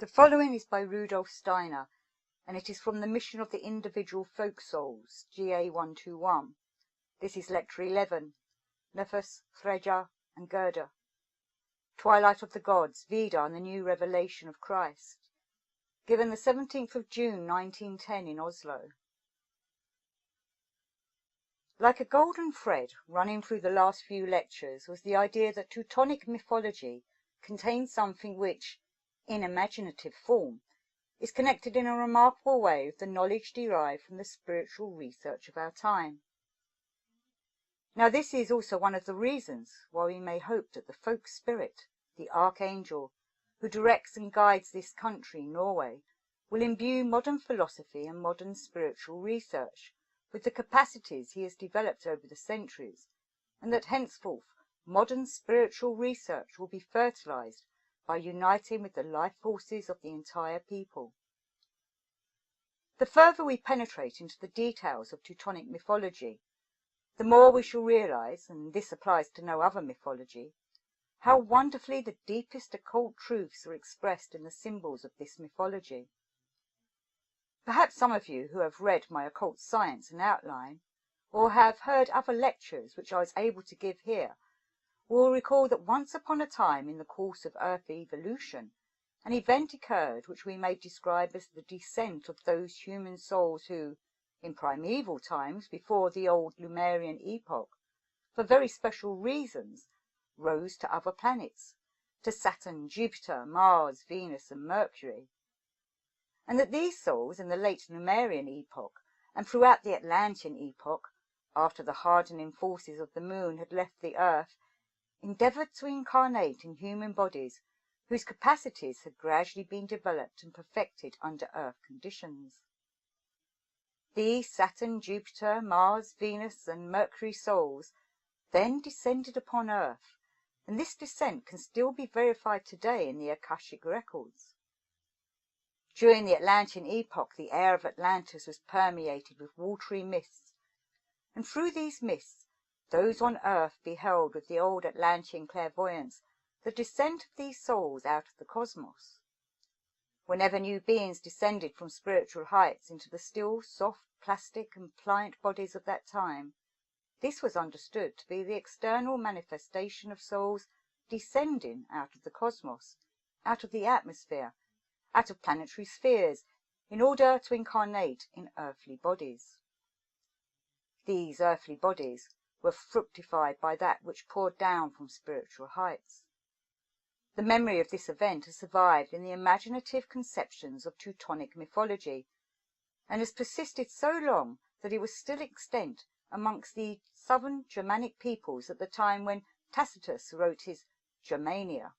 The following is by Rudolf Steiner, and it is from the Mission of the Individual Folk Souls, GA 121. This is Lecture 11, Nerthus, Freyja and Gerda. Twilight of the Gods, Vidar and the New Revelation of Christ. Given the 17th of June 1910 in Oslo. Like a golden thread running through the last few lectures was the idea that Teutonic mythology contains something which, in imaginative form, is connected in a remarkable way with the knowledge derived from the spiritual research of our time. Now this is also one of the reasons why we may hope that the folk spirit, the archangel, who directs and guides this country, Norway, will imbue modern philosophy and modern spiritual research with the capacities he has developed over the centuries, and that henceforth modern spiritual research will be fertilized by uniting with the life forces of the entire people. The further we penetrate into the details of Teutonic mythology, the more we shall realize, and this applies to no other mythology, how wonderfully the deepest occult truths are expressed in the symbols of this mythology. Perhaps some of you who have read my occult science and outline, or have heard other lectures which I was able to give here, will recall that once upon a time in the course of Earth evolution, an event occurred which we may describe as the descent of those human souls who, in primeval times before the old Lemurian epoch, for very special reasons, rose to other planets, to Saturn, Jupiter, Mars, Venus and Mercury, and that these souls in the late Lemurian epoch and throughout the Atlantean epoch, after the hardening forces of the moon had left the Earth, endeavored to incarnate in human bodies whose capacities had gradually been developed and perfected under Earth conditions. These Saturn, Jupiter, Mars, Venus and Mercury souls then descended upon Earth, and this descent can still be verified today in the Akashic records. During the Atlantean epoch, the air of Atlantis was permeated with watery mists, and through these mists those on Earth beheld with the old Atlantean clairvoyance the descent of these souls out of the cosmos. Whenever new beings descended from spiritual heights into the still, soft, plastic and pliant bodies of that time, this was understood to be the external manifestation of souls descending out of the cosmos, out of the atmosphere, out of planetary spheres, in order to incarnate in earthly bodies. These earthly bodies were fructified by that which poured down from spiritual heights. The memory of this event has survived in the imaginative conceptions of Teutonic mythology, and has persisted so long that it was still extant amongst the southern Germanic peoples at the time when Tacitus wrote his Germania.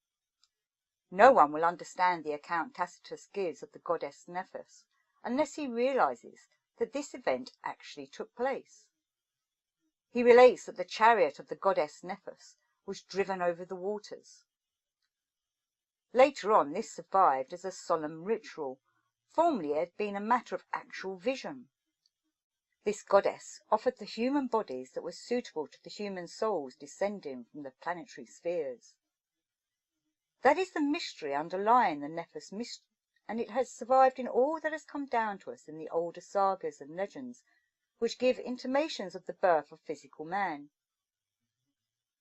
No one will understand the account Tacitus gives of the goddess Nerthus unless he realizes that this event actually took place. He relates that the chariot of the goddess Nerthus was driven over the waters. Later on this survived as a solemn ritual. Formerly it had been a matter of actual vision. This goddess offered the human bodies that were suitable to the human souls descending from the planetary spheres. That is the mystery underlying the Nerthus mystery, and it has survived in all that has come down to us in the older sagas and legends, which give intimations of the birth of physical man.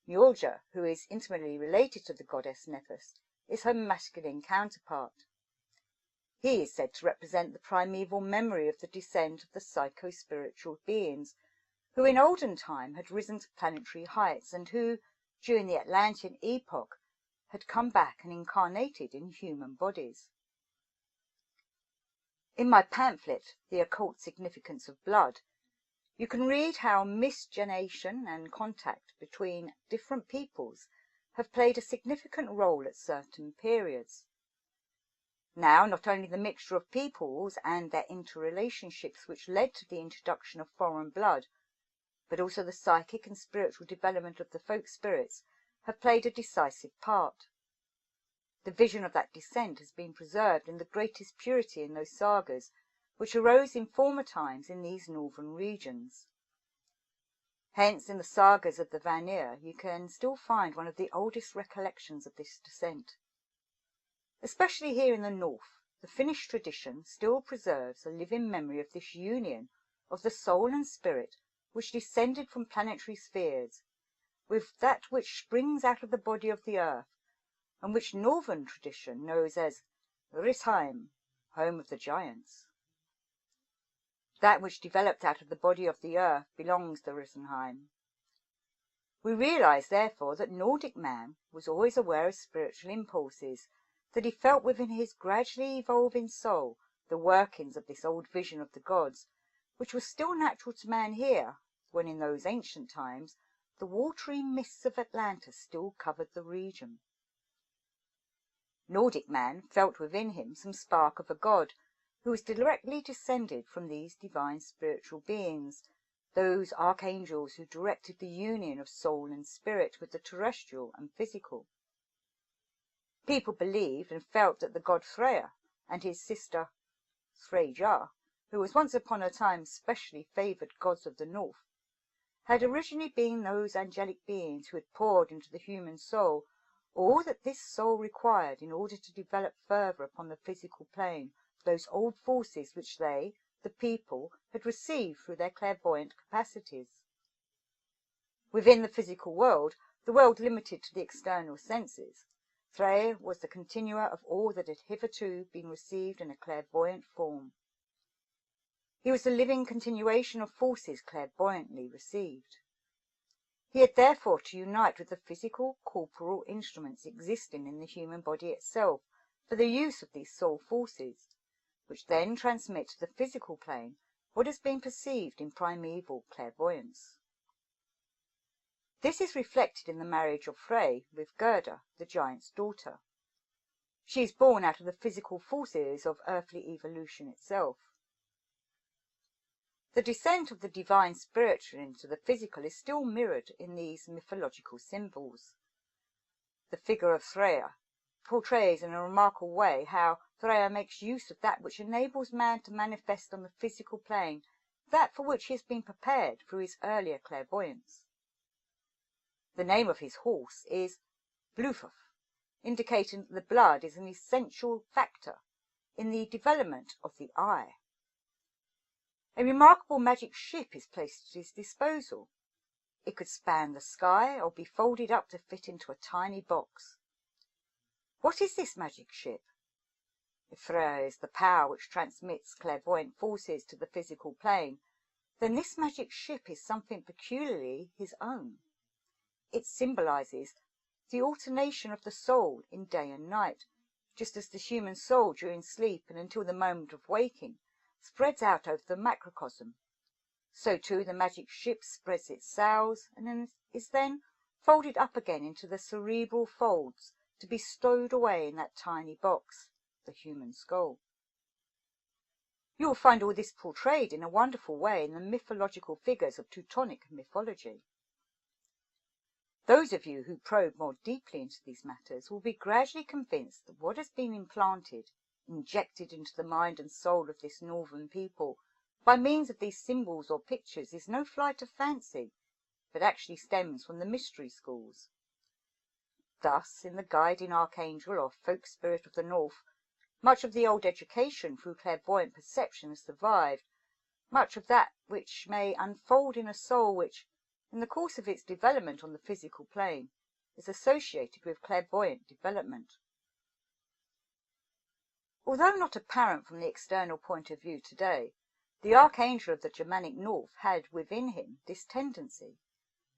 Njordr, who is intimately related to the goddess Nerthus, is her masculine counterpart. He is said to represent the primeval memory of the descent of the psycho-spiritual beings, who in olden time had risen to planetary heights and who, during the Atlantean epoch, had come back and incarnated in human bodies. In my pamphlet, The Occult Significance of Blood, you can read how miscegenation and contact between different peoples have played a significant role at certain periods. Now, not only the mixture of peoples and their interrelationships which led to the introduction of foreign blood, but also the psychic and spiritual development of the folk spirits have played a decisive part. The vision of that descent has been preserved in the greatest purity in those sagas which arose in former times in these northern regions. Hence, in the sagas of the Vanir, you can still find one of the oldest recollections of this descent. Especially here in the north, the Finnish tradition still preserves a living memory of this union of the soul and spirit which descended from planetary spheres with that which springs out of the body of the earth, and which northern tradition knows as Risheim, home of the giants. That which developed out of the body of the earth belongs to Risheim. We realize, therefore, that Nordic man was always aware of spiritual impulses, that he felt within his gradually evolving soul the workings of this old vision of the gods, which was still natural to man here, when in those ancient times the watery mists of Atlantis still covered the region. Nordic man felt within him some spark of a god, who was directly descended from these divine spiritual beings, those archangels who directed the union of soul and spirit with the terrestrial and physical. People believed and felt that the god Freyja and his sister Freyja, who was once upon a time specially favoured gods of the north, had originally been those angelic beings who had poured into the human soul all that this soul required in order to develop further upon the physical plane those old forces which they, the people, had received through their clairvoyant capacities. Within the physical world, the world limited to the external senses, Freyja was the continuer of all that had hitherto been received in a clairvoyant form. He was the living continuation of forces clairvoyantly received. He had therefore to unite with the physical, corporal instruments existing in the human body itself for the use of these soul forces, which then transmit to the physical plane what has been perceived in primeval clairvoyance. This is reflected in the marriage of Frey with Gerda, the giant's daughter. She is born out of the physical forces of earthly evolution itself. The descent of the divine spiritual into the physical is still mirrored in these mythological symbols. The figure of Freyja portrays in a remarkable way how Freyja makes use of that which enables man to manifest on the physical plane that for which he has been prepared through his earlier clairvoyance. The name of his horse is Blufov, indicating that the blood is an essential factor in the development of the eye. A remarkable magic ship is placed at his disposal. It could span the sky or be folded up to fit into a tiny box. What is this magic ship? If Freyja is the power which transmits clairvoyant forces to the physical plane, then this magic ship is something peculiarly his own. It symbolizes the alternation of the soul in day and night, just as the human soul during sleep and until the moment of waking spreads out over the macrocosm. So too the magic ship spreads its sails and is then folded up again into the cerebral folds to be stowed away in that tiny box, the human skull. You will find all this portrayed in a wonderful way in the mythological figures of Teutonic mythology. Those of you who probe more deeply into these matters will be gradually convinced that what has been implanted, injected into the mind and soul of this northern people by means of these symbols or pictures is no flight of fancy, but actually stems from the mystery schools. Thus, in the guiding archangel or folk spirit of the north, much of the old education through clairvoyant perception has survived, much of that which may unfold in a soul which, in the course of its development on the physical plane, is associated with clairvoyant development. Although not apparent from the external point of view today, the archangel of the Germanic north had within him this tendency,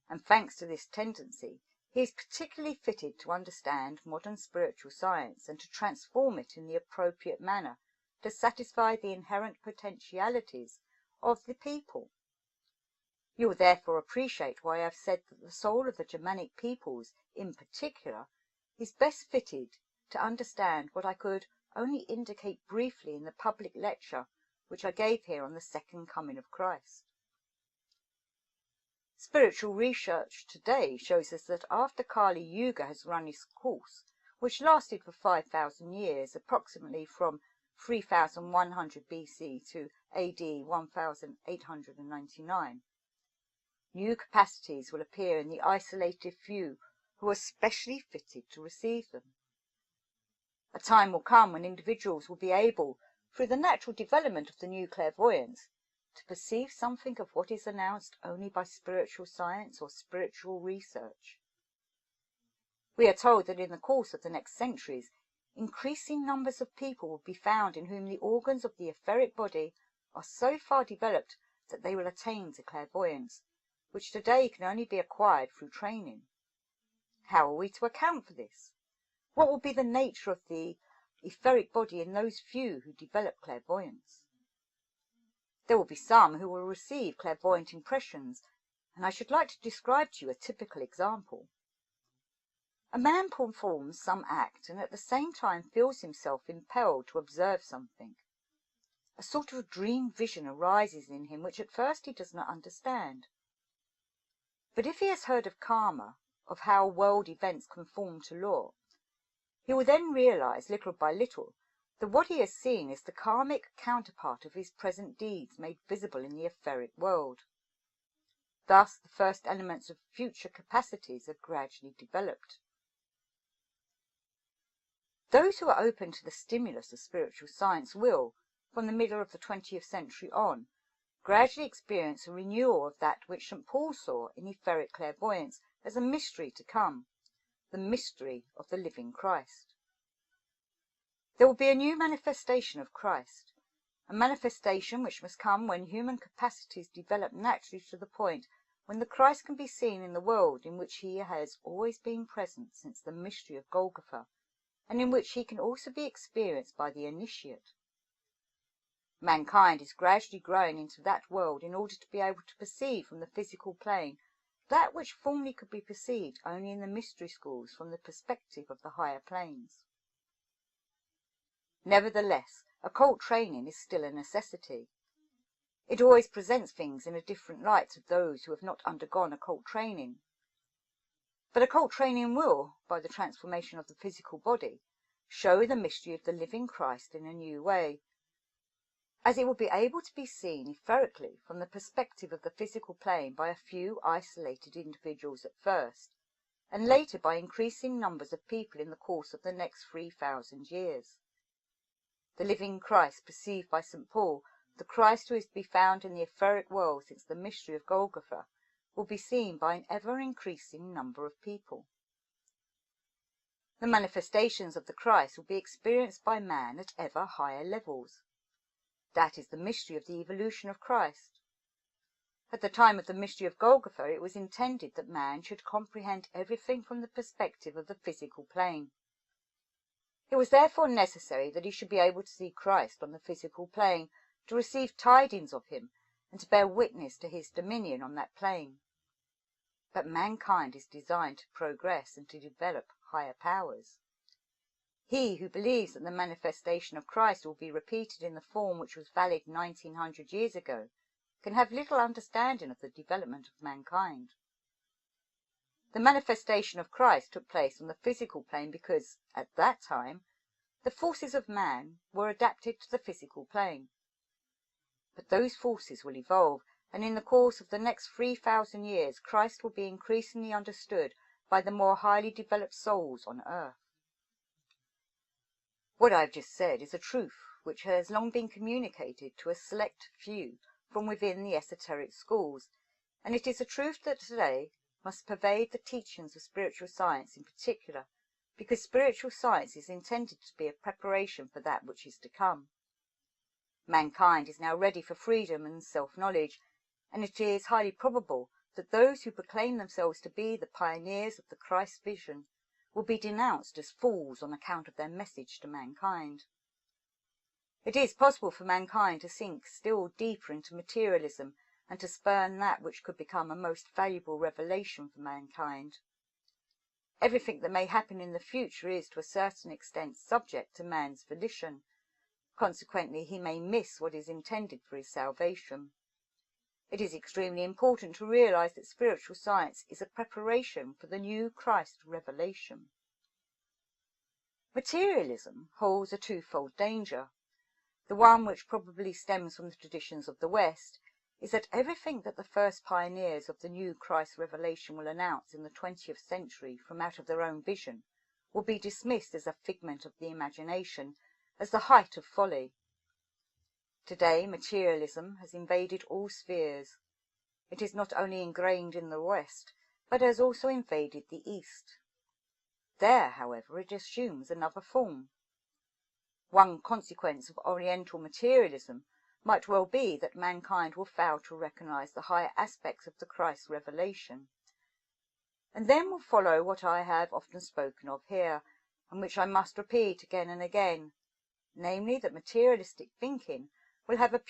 and thanks to this tendency, he is particularly fitted to understand modern spiritual science and to transform it in the appropriate manner to satisfy the inherent potentialities of the people. You will therefore appreciate why I have said that the soul of the Germanic peoples, in particular, is best fitted to understand what I could only indicate briefly in the public lecture which I gave here on the second coming of Christ. Spiritual research today shows us that after Kali Yuga has run its course, which lasted for 5,000 years, approximately from 3100 BC to AD 1899, new capacities will appear in the isolated few who are specially fitted to receive them. A time will come when individuals will be able, through the natural development of the new clairvoyance, to perceive something of what is announced only by spiritual science or spiritual research. We are told that in the course of the next centuries, increasing numbers of people will be found in whom the organs of the etheric body are so far developed that they will attain to clairvoyance, which today can only be acquired through training. How are we to account for this? What will be the nature of the etheric body in those few who develop clairvoyance? There will be some who will receive clairvoyant impressions, and I should like to describe to you a typical example. A man performs some act and at the same time feels himself impelled to observe something. A sort of dream vision arises in him which at first he does not understand. But if he has heard of karma, of how world events conform to law, he will then realize little by little that what he has seen is the karmic counterpart of his present deeds made visible in the etheric world. Thus the first elements of future capacities are gradually developed. Those who are open to the stimulus of spiritual science will, from the middle of the 20th century on, gradually experience a renewal of that which St. Paul saw in etheric clairvoyance as a mystery to come, the mystery of the living Christ. There will be a new manifestation of Christ, a manifestation which must come when human capacities develop naturally to the point when the Christ can be seen in the world in which he has always been present since the mystery of Golgotha, and in which he can also be experienced by the initiate. Mankind is gradually growing into that world in order to be able to perceive from the physical plane that which formerly could be perceived only in the mystery schools from the perspective of the higher planes. Nevertheless, occult training is still a necessity. It always presents things in a different light to those who have not undergone occult training. But occult training will, by the transformation of the physical body, show the mystery of the living Christ in a new way, as it will be able to be seen etherically from the perspective of the physical plane by a few isolated individuals at first, and later by increasing numbers of people in the course of the next 3,000 years. The living Christ perceived by St. Paul, the Christ who is to be found in the etheric world since the mystery of Golgotha, will be seen by an ever-increasing number of people. The manifestations of the Christ will be experienced by man at ever higher levels. That is the mystery of the evolution of Christ. At the time of the mystery of Golgotha, it was intended that man should comprehend everything from the perspective of the physical plane. It was therefore necessary that he should be able to see Christ on the physical plane, to receive tidings of him, and to bear witness to his dominion on that plane. But mankind is designed to progress and to develop higher powers. He who believes that the manifestation of Christ will be repeated in the form which was valid 1900 years ago can have little understanding of the development of mankind. The manifestation of Christ took place on the physical plane because, at that time, the forces of man were adapted to the physical plane. But those forces will evolve, and in the course of the next 3,000 years, Christ will be increasingly understood by the more highly developed souls on earth. What I have just said is a truth which has long been communicated to a select few from within the esoteric schools, and it is a truth that today must pervade the teachings of spiritual science in particular, because spiritual science is intended to be a preparation for that which is to come. Mankind is now ready for freedom and self-knowledge, and it is highly probable that those who proclaim themselves to be the pioneers of the Christ vision will be denounced as fools on account of their message to mankind. It is possible for mankind to sink still deeper into materialism and to spurn that which could become a most valuable revelation for mankind. Everything that may happen in the future is, to a certain extent, subject to man's volition. Consequently, he may miss what is intended for his salvation. It is extremely important to realize that spiritual science is a preparation for the new Christ revelation. Materialism holds a twofold danger. The one, which probably stems from the traditions of the West, is that everything that the first pioneers of the new Christ revelation will announce in the 20th century from out of their own vision will be dismissed as a figment of the imagination, as the height of folly. Today, materialism has invaded all spheres. It is not only ingrained in the West, but has also invaded the East. There, however, it assumes another form. One consequence of Oriental materialism might well be that mankind will fail to recognize the higher aspects of the Christ revelation. And then will follow what I have often spoken of here, and which I must repeat again and again, namely that materialistic thinking will have a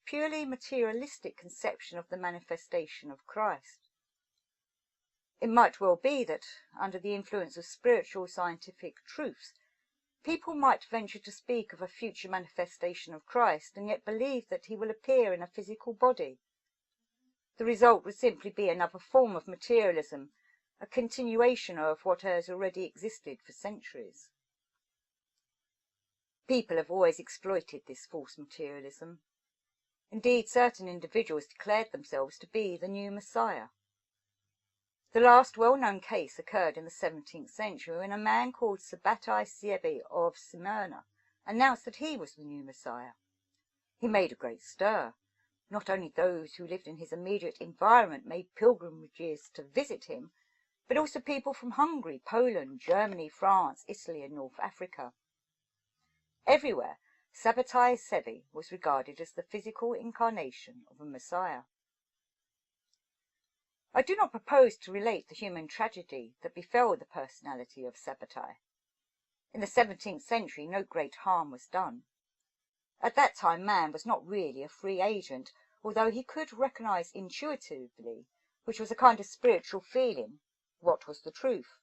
purely materialistic conception of the manifestation of Christ. It might well be that, under the influence of spiritual scientific truths, people might venture to speak of a future manifestation of Christ and yet believe that he will appear in a physical body. The result would simply be another form of materialism, a continuation of what has already existed for centuries. People have always exploited this false materialism. Indeed, certain individuals declared themselves to be the new Messiah. The last well-known case occurred in the 17th century when a man called Sabbatai Siebi of Smyrna announced that he was the new Messiah. He made a great stir. Not only those who lived in his immediate environment made pilgrimages to visit him, but also people from Hungary, Poland, Germany, France, Italy, and North Africa. Everywhere, Sabbatai Sebi was regarded as the physical incarnation of a Messiah. I do not propose to relate the human tragedy that befell the personality of Sabbatai. In the 17th century, no great harm was done. At that time, man was not really a free agent, although he could recognize intuitively, which was a kind of spiritual feeling, what was the truth.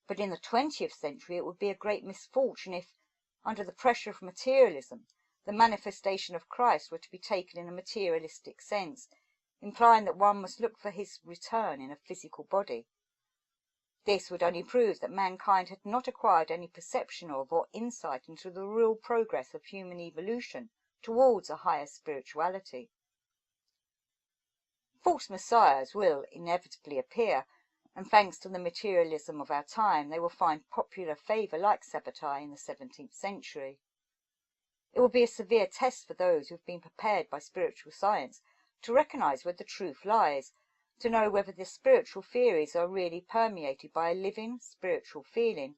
But in the 20th century, it would be a great misfortune if, under the pressure of materialism, the manifestation of Christ were to be taken in a materialistic sense, implying that one must look for his return in a physical body. This would only prove that mankind had not acquired any perception of or insight into the real progress of human evolution towards a higher spirituality. False messiahs will inevitably appear, and thanks to the materialism of our time, they will find popular favour like Sabbatai in the 17th century. It will be a severe test for those who have been prepared by spiritual science to recognize where the truth lies, to know whether the spiritual theories are really permeated by a living spiritual feeling,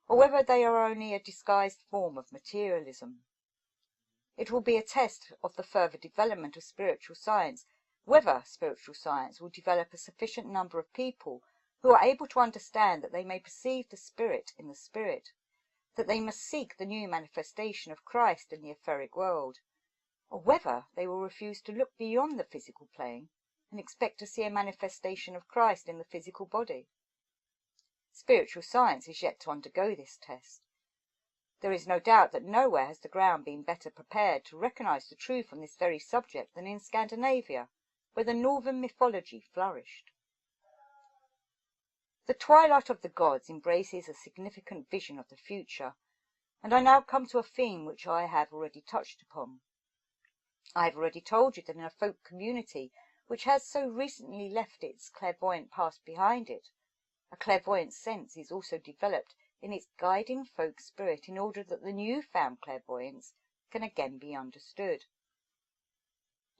or whether they are only a disguised form of materialism. It will be a test of the further development of spiritual science, whether spiritual science will develop a sufficient number of people who are able to understand that they may perceive the spirit in the spirit, that they must seek the new manifestation of Christ in the etheric world, or whether they will refuse to look beyond the physical plane and expect to see a manifestation of Christ in the physical body. Spiritual science is yet to undergo this test. There is no doubt that nowhere has the ground been better prepared to recognize the truth on this very subject than in Scandinavia, where the northern mythology flourished. The Twilight of the Gods embraces a significant vision of the future, and I now come to a theme which I have already touched upon. I have already told you that in a folk community which has so recently left its clairvoyant past behind it, a clairvoyant sense is also developed in its guiding folk spirit in order that the new-found clairvoyance can again be understood.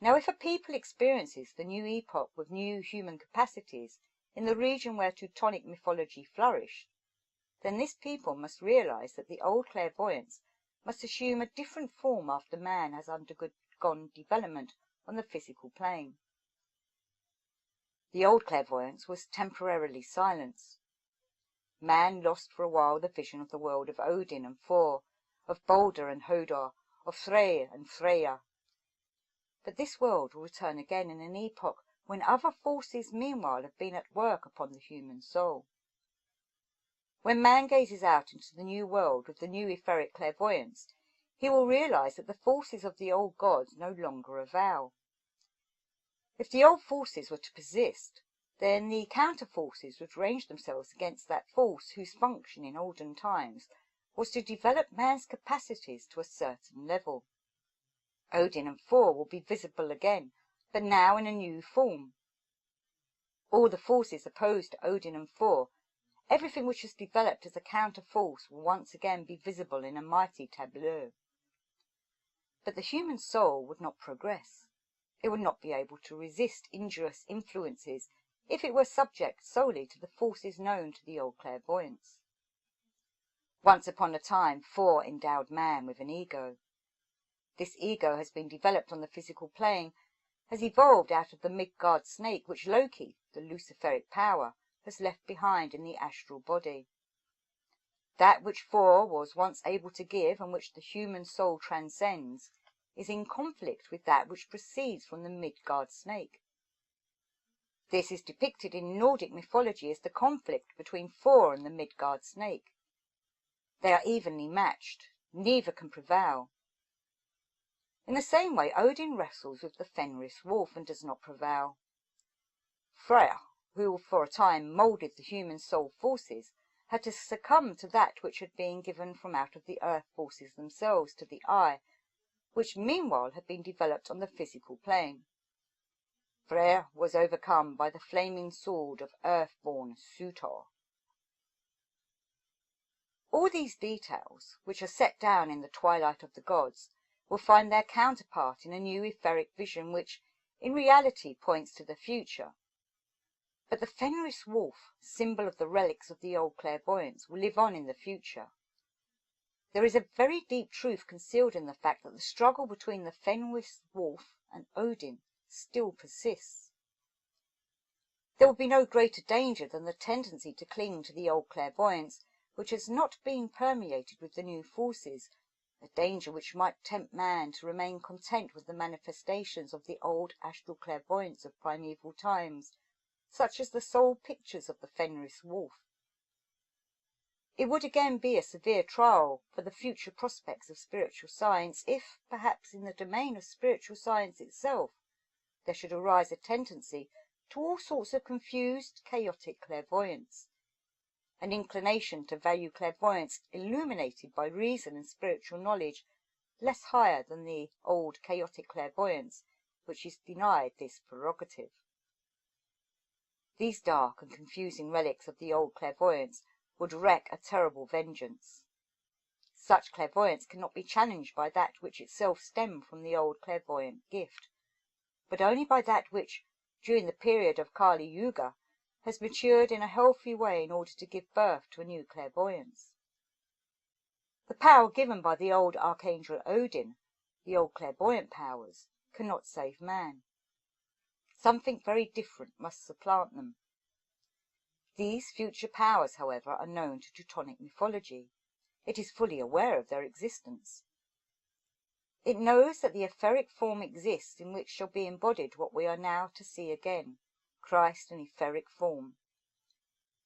Now, if a people experiences the new epoch with new human capacities in the region where Teutonic mythology flourished, then this people must realize that the old clairvoyance must assume a different form after man has undergone development on the physical plane. The old clairvoyance was temporarily silenced. Man lost for a while the vision of the world of Odin and Thor, of Balder and Hodor, of Freyja and Freyja. But this world will return again in an epoch when other forces meanwhile have been at work upon the human soul. When man gazes out into the new world with the new etheric clairvoyance, he will realize that the forces of the old gods no longer avail. If the old forces were to persist, then the counter-forces would range themselves against that force whose function in olden times was to develop man's capacities to a certain level. Odin and Thor will be visible again, but now in a new form. All the forces opposed to Odin and Thor, everything which has developed as a counter-force will once again be visible in a mighty tableau. But the human soul would not progress. It would not be able to resist injurious influences if it were subject solely to the forces known to the old clairvoyants. Once upon a time, Thor endowed man with an ego. This ego has been developed on the physical plane, has evolved out of the Midgard snake which Loki, the luciferic power, has left behind in the astral body. That which Thor was once able to give and which the human soul transcends is in conflict with that which proceeds from the Midgard snake. This is depicted in Nordic mythology as the conflict between Thor and the Midgard snake. They are evenly matched. Neither can prevail. In the same way, Odin wrestles with the Fenris wolf and does not prevail. Freyja, who for a time moulded the human soul forces, had to succumb to that which had been given from out of the earth forces themselves to the eye, which meanwhile had been developed on the physical plane. Freyja was overcome by the flaming sword of earth-born Sutor. All these details, which are set down in the Twilight of the Gods, will find their counterpart in a new etheric vision which, in reality, points to the future. But the Fenris wolf, symbol of the relics of the old clairvoyants, will live on in the future. There is a very deep truth concealed in the fact that the struggle between the Fenris wolf and Odin still persists. There will be no greater danger than the tendency to cling to the old clairvoyance, which has not been permeated with the new forces, a danger which might tempt man to remain content with the manifestations of the old astral clairvoyance of primeval times, such as the soul pictures of the Fenris wolf. It would again be a severe trial for the future prospects of spiritual science if, perhaps in the domain of spiritual science itself, there should arise a tendency to all sorts of confused, chaotic clairvoyance, an inclination to value clairvoyance illuminated by reason and spiritual knowledge less higher than the old chaotic clairvoyance, which is denied this prerogative. These dark and confusing relics of the old clairvoyance would wreak a terrible vengeance. Such clairvoyance cannot be challenged by that which itself stemmed from the old clairvoyant gift, but only by that which, during the period of Kali Yuga, has matured in a healthy way in order to give birth to a new clairvoyance. The power given by the old Archangel Odin, the old clairvoyant powers, cannot save man. Something very different must supplant them. These future powers, however, are known to Teutonic mythology. It is fully aware of their existence. It knows that the etheric form exists in which shall be embodied what we are now to see again, Christ in etheric form.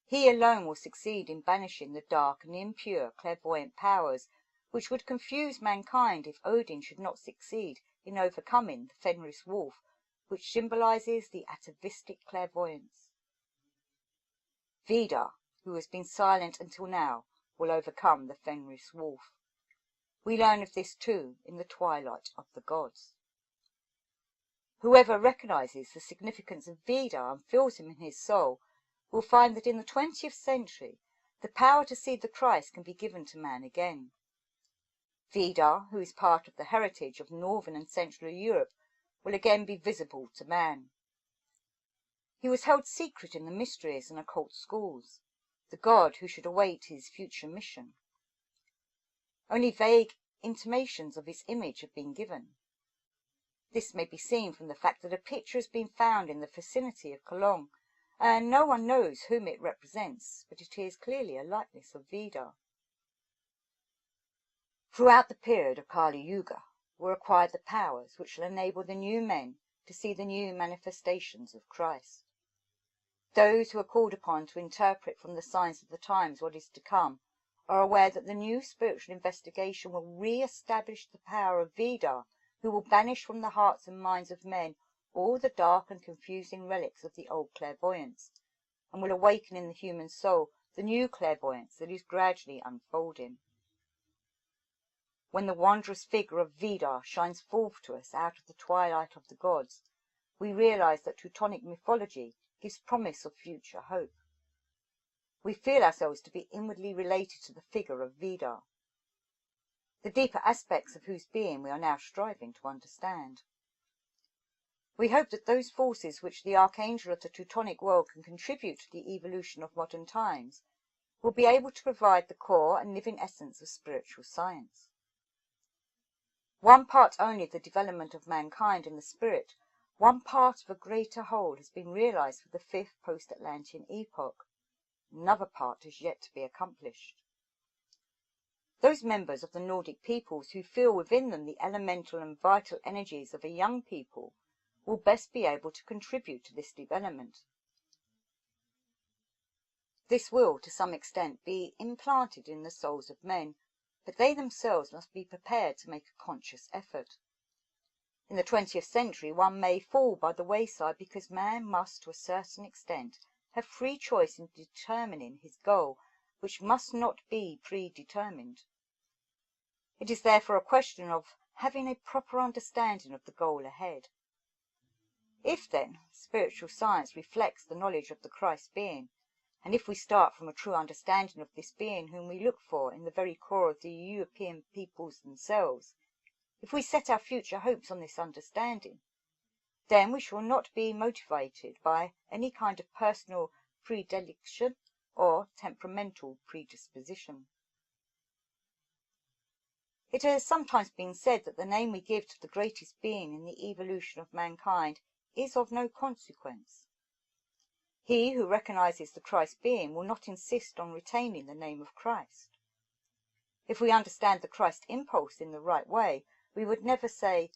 He alone will succeed in banishing the dark and impure clairvoyant powers which would confuse mankind if Odin should not succeed in overcoming the Fenris wolf, which symbolizes the atavistic clairvoyance. Vidar, who has been silent until now, will overcome the Fenris wolf. We learn of this too in the Twilight of the Gods. Whoever recognizes the significance of Vidar and feels him in his soul will find that in the 20th century the power to see the Christ can be given to man again. Vidar, who is part of the heritage of Northern and Central Europe, will again be visible to man. He was held secret in the mysteries and occult schools, the god who should await his future mission. Only vague intimations of his image have been given. This may be seen from the fact that a picture has been found in the vicinity of Cologne, and no one knows whom it represents, but it is clearly a likeness of Vidar. Throughout the period of Kali Yuga were acquired the powers which shall enable the new men to see the new manifestations of Christ. Those who are called upon to interpret from the signs of the times what is to come are aware that the new spiritual investigation will re-establish the power of Vidar, who will banish from the hearts and minds of men all the dark and confusing relics of the old clairvoyance, and will awaken in the human soul the new clairvoyance that is gradually unfolding. When the wondrous figure of Vidar shines forth to us out of the twilight of the gods, we realize that Teutonic mythology gives promise of future hope. We feel ourselves to be inwardly related to the figure of Vidar, the deeper aspects of whose being we are now striving to understand. We hope that those forces which the archangel of the Teutonic world can contribute to the evolution of modern times will be able to provide the core and living essence of spiritual science. One part only of the development of mankind and the spirit, one part of a greater whole, has been realized for the fifth post-Atlantean epoch. Another part is yet to be accomplished. Those members of the Nordic peoples who feel within them the elemental and vital energies of a young people will best be able to contribute to this development. This will, to some extent, be implanted in the souls of men, but they themselves must be prepared to make a conscious effort. In the 20th century, one may fall by the wayside because man must, to a certain extent, have free choice in determining his goal, which must not be predetermined. It is therefore a question of having a proper understanding of the goal ahead. If, then, spiritual science reflects the knowledge of the Christ being, and if we start from a true understanding of this being whom we look for in the very core of the European peoples themselves, if we set our future hopes on this understanding, then we shall not be motivated by any kind of personal predilection or temperamental predisposition. It has sometimes been said that the name we give to the greatest being in the evolution of mankind is of no consequence. He who recognizes the Christ being will not insist on retaining the name of Christ. If we understand the Christ impulse in the right way, we would never say,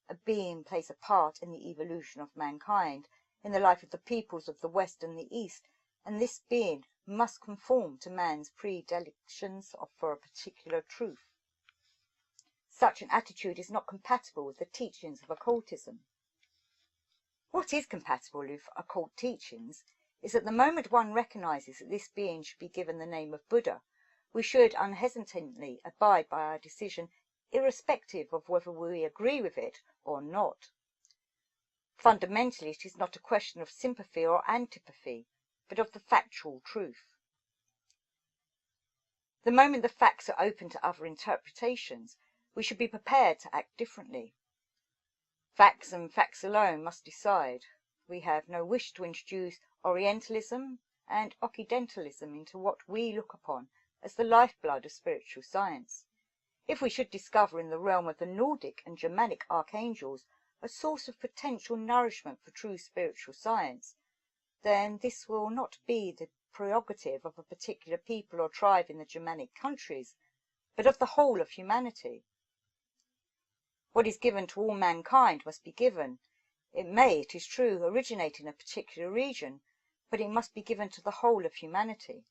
a being plays a part in the evolution of mankind, in the life of the peoples of the West and the East, and this being must conform to man's predilections for a particular truth. Such an attitude is not compatible with the teachings of occultism. What is compatible with occult teachings is that the moment one recognizes that this being should be given the name of Buddha, we should unhesitatingly abide by our decision, irrespective of whether we agree with it or not. Fundamentally, it is not a question of sympathy or antipathy, but of the factual truth. The moment the facts are open to other interpretations, we should be prepared to act differently. Facts and facts alone must decide. We have no wish to introduce Orientalism and Occidentalism into what we look upon as the lifeblood of spiritual science. If we should discover in the realm of the Nordic and Germanic archangels a source of potential nourishment for true spiritual science, then this will not be the prerogative of a particular people or tribe in the Germanic countries, but of the whole of humanity. What is given to all mankind must be given. It may, it is true, originate in a particular region, but it must be given to the whole of humanity.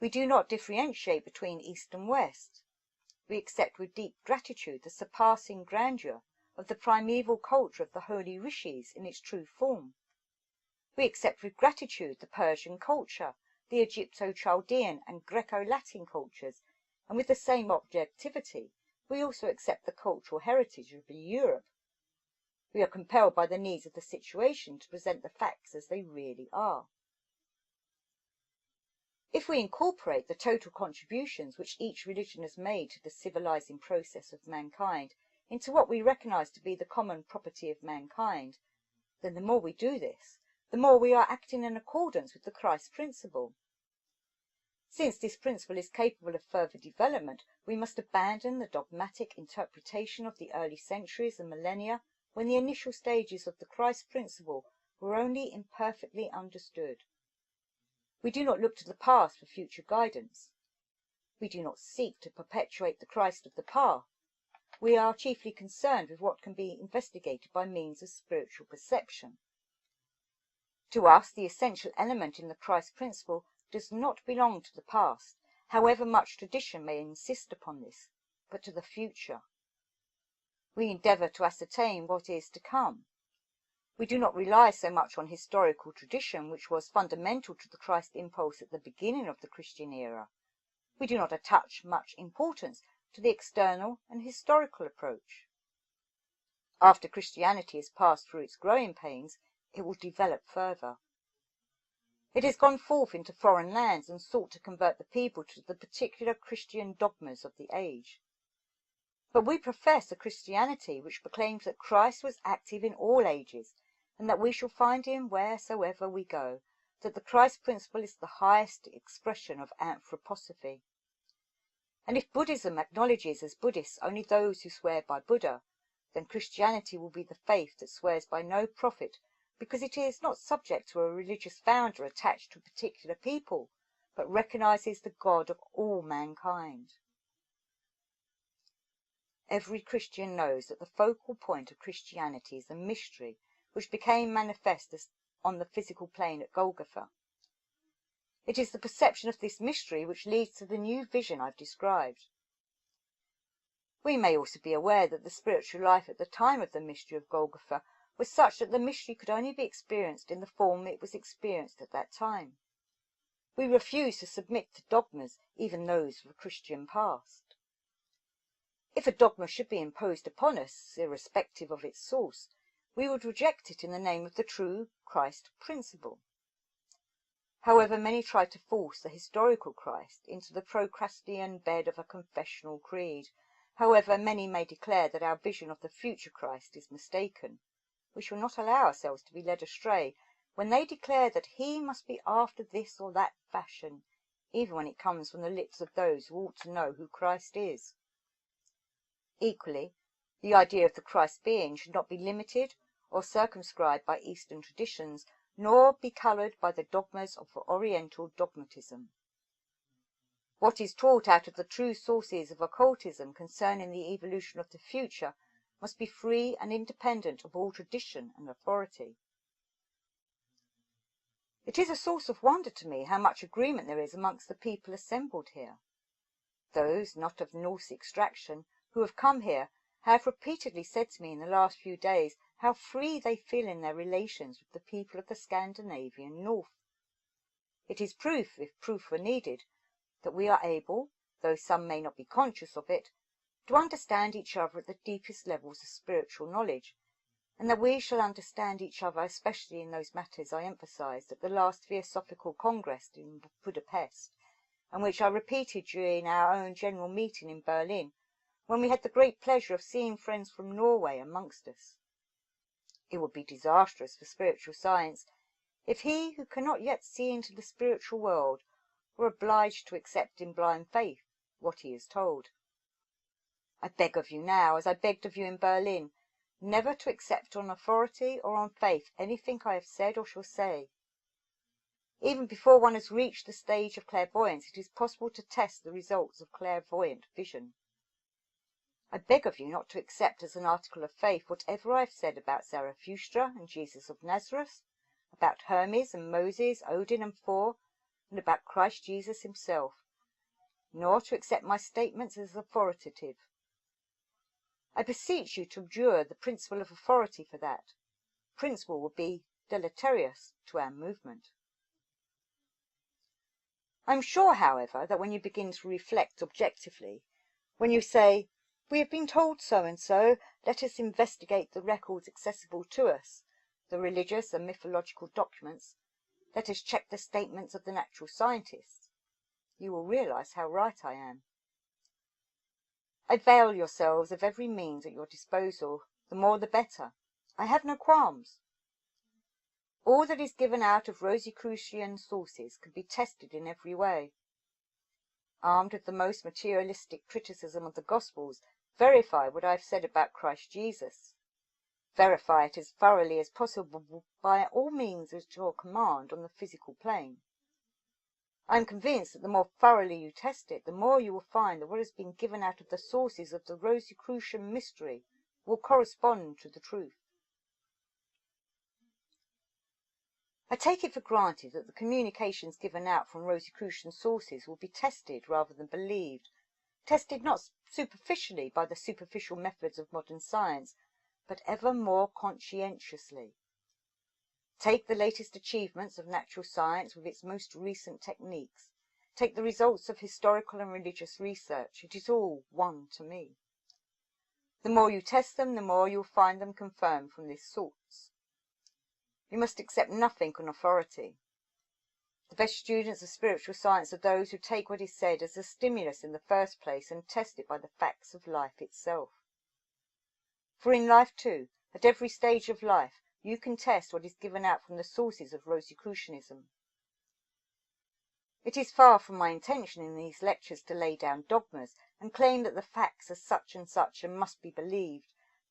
We do not differentiate between East and West. We accept with deep gratitude the surpassing grandeur of the primeval culture of the holy rishis in its true form. We accept with gratitude the Persian culture, the Egypto-Chaldean and Greco-Latin cultures, and with the same objectivity, we also accept the cultural heritage of Europe. We are compelled by the needs of the situation to present the facts as they really are. If we incorporate the total contributions which each religion has made to the civilizing process of mankind into what we recognize to be the common property of mankind, then the more we do this, the more we are acting in accordance with the Christ principle. Since this principle is capable of further development, we must abandon the dogmatic interpretation of the early centuries and millennia when the initial stages of the Christ principle were only imperfectly understood. We do not look to the past for future guidance. We do not seek to perpetuate the Christ of the past. We are chiefly concerned with what can be investigated by means of spiritual perception. To us, the essential element in the Christ principle does not belong to the past, however much tradition may insist upon this, but to the future. We endeavour to ascertain what is to come. We do not rely so much on historical tradition, which was fundamental to the Christ impulse at the beginning of the Christian era. We do not attach much importance to the external and historical approach. After Christianity has passed through its growing pains, it will develop further. It has gone forth into foreign lands and sought to convert the people to the particular Christian dogmas of the age. But we profess a Christianity which proclaims that Christ was active in all ages, and that we shall find him wheresoever we go, that the Christ principle is the highest expression of anthroposophy. And if Buddhism acknowledges as Buddhists only those who swear by Buddha, then Christianity will be the faith that swears by no prophet, because it is not subject to a religious founder attached to a particular people, but recognizes the God of all mankind. Every Christian knows that the focal point of Christianity is the mystery which became manifest on the physical plane at Golgotha. It is the perception of this mystery which leads to the new vision I've described. We may also be aware that the spiritual life at the time of the mystery of Golgotha was such that the mystery could only be experienced in the form it was experienced at that time. We refuse to submit to dogmas, even those of a Christian past. If a dogma should be imposed upon us, irrespective of its source, we would reject it in the name of the true Christ principle. However many try to force the historical Christ into the Procrustean bed of a confessional creed, however many may declare that our vision of the future Christ is mistaken, we shall not allow ourselves to be led astray when they declare that he must be after this or that fashion, even when it comes from the lips of those who ought to know who Christ is. Equally, the idea of the Christ being should not be limited or circumscribed by Eastern traditions, nor be coloured by the dogmas of Oriental dogmatism. What is taught out of the true sources of occultism concerning the evolution of the future must be free and independent of all tradition and authority. It is a source of wonder to me how much agreement there is amongst the people assembled here. Those not of Norse extraction who have come here have repeatedly said to me in the last few days how free they feel in their relations with the people of the Scandinavian North. It is proof, if proof were needed, that we are able, though some may not be conscious of it, to understand each other at the deepest levels of spiritual knowledge, and that we shall understand each other especially in those matters I emphasized at the last Theosophical Congress in Budapest, and which I repeated during our own general meeting in Berlin, when we had the great pleasure of seeing friends from Norway amongst us. It would be disastrous for spiritual science if he who cannot yet see into the spiritual world were obliged to accept in blind faith what he is told. I beg of you now, as I begged of you in Berlin, never to accept on authority or on faith anything I have said or shall say. Even before one has reached the stage of clairvoyance, it is possible to test the results of clairvoyant vision. I beg of you not to accept as an article of faith whatever I have said about Zarathustra and Jesus of Nazareth, about Hermes and Moses, Odin and Thor, and about Christ Jesus himself, nor to accept my statements as authoritative. I beseech you to abjure the principle of authority for that. Principle would be deleterious to our movement. I am sure, however, that when you begin to reflect objectively, when you say, "We have been told so and so, let us investigate the records accessible to us, the religious and mythological documents, let us check the statements of the natural scientists," you will realize how right I am. Avail yourselves of every means at your disposal, the more the better. I have no qualms. All that is given out of Rosicrucian sources can be tested in every way. Armed with the most materialistic criticism of the Gospels, verify what I have said about Christ Jesus. Verify it as thoroughly as possible by all means at your command on the physical plane. I am convinced that the more thoroughly you test it, the more you will find that what has been given out of the sources of the Rosicrucian mystery will correspond to the truth. I take it for granted that the communications given out from Rosicrucian sources will be tested rather than believed, tested not superficially by the superficial methods of modern science, but ever more conscientiously. Take the latest achievements of natural science with its most recent techniques. Take the results of historical and religious research. It is all one to me. The more you test them, the more you will find them confirmed from this source. You must accept nothing on authority. The best students of spiritual science are those who take what is said as a stimulus in the first place and test it by the facts of life itself. For in life too, at every stage of life, you can test what is given out from the sources of Rosicrucianism. It is far from my intention in these lectures to lay down dogmas and claim that the facts are such and must be believed,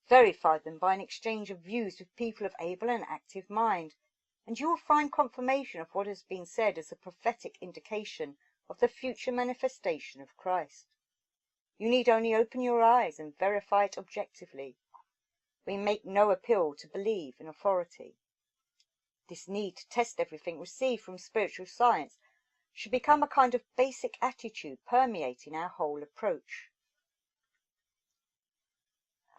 verify them by an exchange of views with people of able and active mind, and you will find confirmation of what has been said as a prophetic indication of the future manifestation of Christ. You need only open your eyes and verify it objectively. We make no appeal to belief in authority. This need to test everything received from spiritual science should become a kind of basic attitude permeating our whole approach.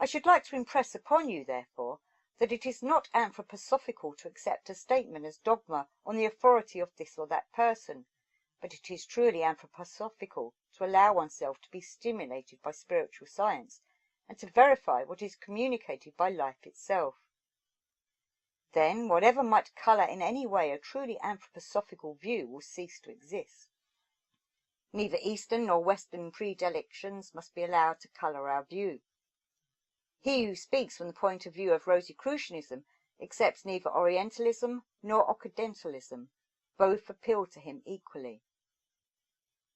I should like to impress upon you, therefore, that it is not anthroposophical to accept a statement as dogma on the authority of this or that person, but it is truly anthroposophical to allow oneself to be stimulated by spiritual science and to verify what is communicated by life itself. Then whatever might colour in any way a truly anthroposophical view will cease to exist. Neither Eastern nor Western predilections must be allowed to colour our view. He who speaks from the point of view of Rosicrucianism accepts neither Orientalism nor Occidentalism. Both appeal to him equally.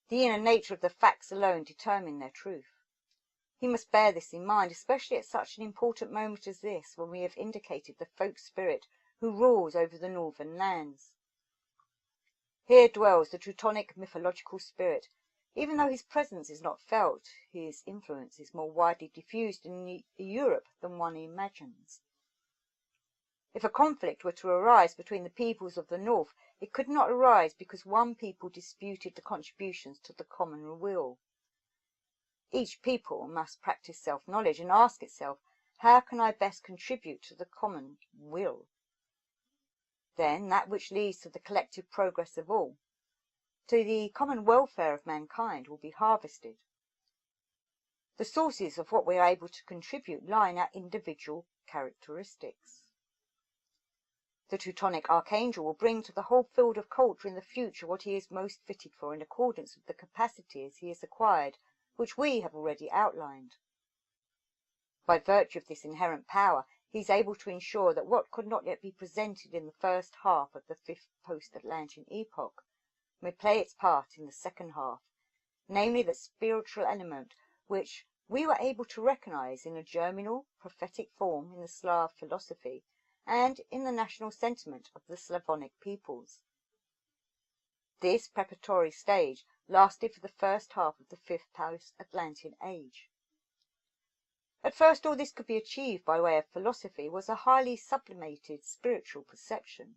The inner nature of the facts alone determine their truth. He must bear this in mind, especially at such an important moment as this, when we have indicated the folk spirit who rules over the northern lands. Here dwells the Teutonic mythological spirit. Even though his presence is not felt, his influence is more widely diffused in Europe than one imagines. If a conflict were to arise between the peoples of the north, it could not arise because one people disputed the contributions to the common will. Each people must practice self-knowledge and ask itself, how can I best contribute to the common will? Then that which leads to the collective progress of all, to the common welfare of mankind, will be harvested. The sources of what we are able to contribute lie in our individual characteristics. The Teutonic Archangel will bring to the whole field of culture in the future what he is most fitted for in accordance with the capacities he has acquired, which we have already outlined. By virtue of this inherent power, he is able to ensure that what could not yet be presented in the first half of the fifth post-Atlantean epoch may play its part in the second half, namely that spiritual element which we were able to recognize in a germinal, prophetic form in the Slav philosophy and in the national sentiment of the Slavonic peoples. This preparatory stage lasted for the first half of the fifth post-Atlantean age. At first all this could be achieved by way of philosophy was a highly sublimated spiritual perception.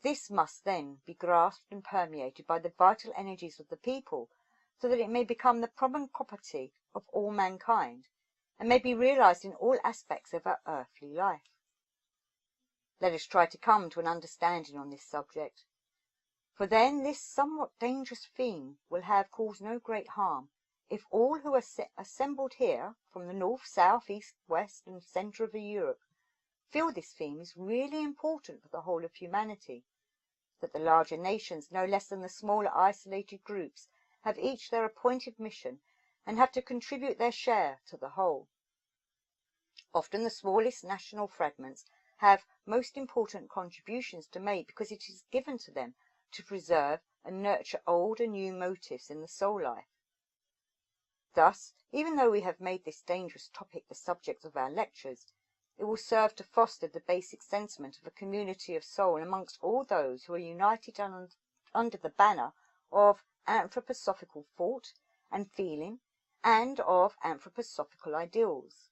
This must then be grasped and permeated by the vital energies of the people so that it may become the common property of all mankind and may be realized in all aspects of our earthly life. Let us try to come to an understanding on this subject, for then this somewhat dangerous theme will have caused no great harm if all who are assembled here from the north, south, east, west, and centre of Europe feel this theme is really important for the whole of humanity, that the larger nations, no less than the smaller isolated groups, have each their appointed mission and have to contribute their share to the whole. Often the smallest national fragments have most important contributions to make because it is given to them to preserve and nurture old and new motives in the soul life. Thus, even though we have made this dangerous topic the subject of our lectures, it will serve to foster the basic sentiment of a community of soul amongst all those who are united under the banner of anthroposophical thought and feeling and of anthroposophical ideals.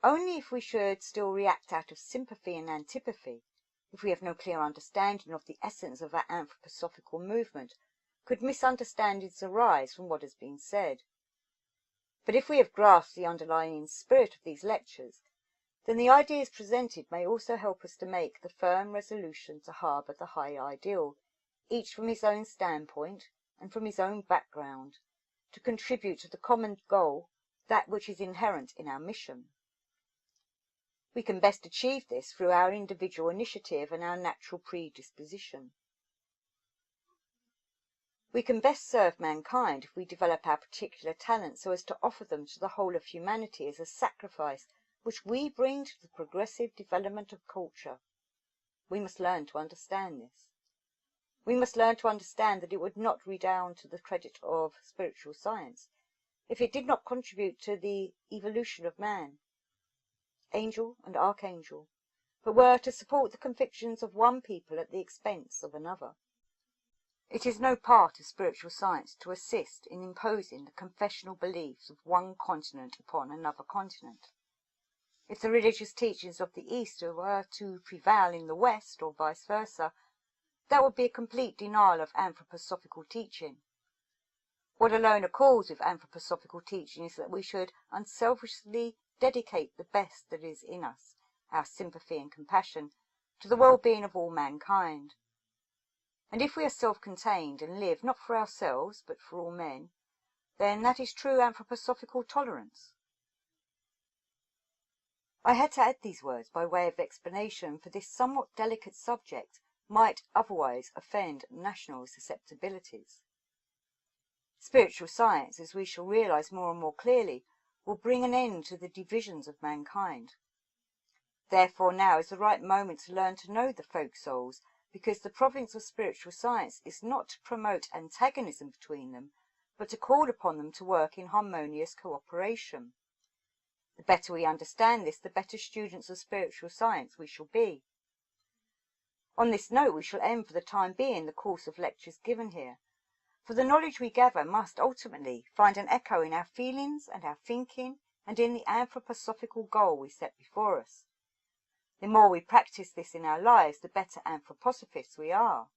Only if we should still react out of sympathy and antipathy, if we have no clear understanding of the essence of our anthroposophical movement, could misunderstandings arise from what has been said. But if we have grasped the underlying spirit of these lectures, then the ideas presented may also help us to make the firm resolution to harbour the high ideal, each from his own standpoint and from his own background, to contribute to the common goal, that which is inherent in our mission. We can best achieve this through our individual initiative and our natural predisposition. We can best serve mankind if we develop our particular talents so as to offer them to the whole of humanity as a sacrifice which we bring to the progressive development of culture. We must learn to understand this. We must learn to understand that it would not redound to the credit of spiritual science if it did not contribute to the evolution of man, angel and archangel, but were to support the convictions of one people at the expense of another. It is no part of spiritual science to assist in imposing the confessional beliefs of one continent upon another continent. If the religious teachings of the East were to prevail in the West, or vice versa, that would be a complete denial of anthroposophical teaching. What alone accords with anthroposophical teaching is that we should unselfishly dedicate the best that is in us, our sympathy and compassion, to the well-being of all mankind. And if we are self-contained and live not for ourselves but for all men, then that is true anthroposophical tolerance. I had to add these words by way of explanation, for this somewhat delicate subject might otherwise offend national susceptibilities. Spiritual science, as we shall realize more and more clearly, will bring an end to the divisions of mankind. Therefore now is the right moment to learn to know the folk souls, because the province of spiritual science is not to promote antagonism between them, but to call upon them to work in harmonious cooperation. The better we understand this, the better students of spiritual science we shall be. On this note we shall end for the time being the course of lectures given here, for the knowledge we gather must ultimately find an echo in our feelings and our thinking and in the anthroposophical goal we set before us. The more we practice this in our lives, the better anthroposophists we are.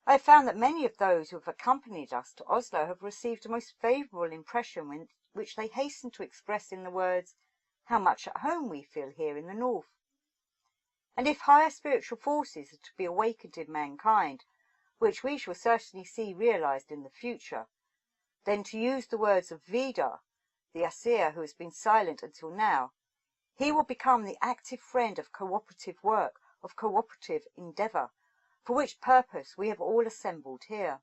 I have found that many of those who have accompanied us to Oslo have received a most favourable impression, which they hasten to express in the words, "How much at home we feel here in the north." And if higher spiritual forces are to be awakened in mankind, which we shall certainly see realized in the future, then, to use the words of Vidar, the Asir who has been silent until now, he will become the active friend of cooperative work, of cooperative endeavour, for which purpose we have all assembled here.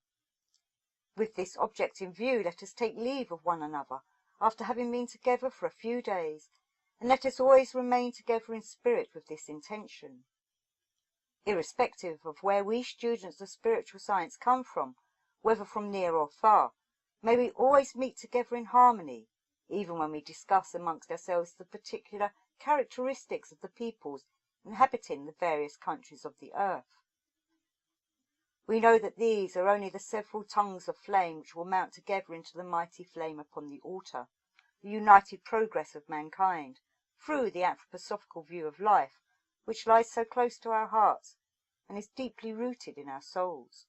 With this object in view, let us take leave of one another, after having been together for a few days, and let us always remain together in spirit with this intention. Irrespective of where we students of spiritual science come from, whether from near or far, may we always meet together in harmony, even when we discuss amongst ourselves the particular characteristics of the peoples inhabiting the various countries of the earth. We know that these are only the several tongues of flame which will mount together into the mighty flame upon the altar, the united progress of mankind, through the anthroposophical view of life, which lies so close to our hearts and is deeply rooted in our souls.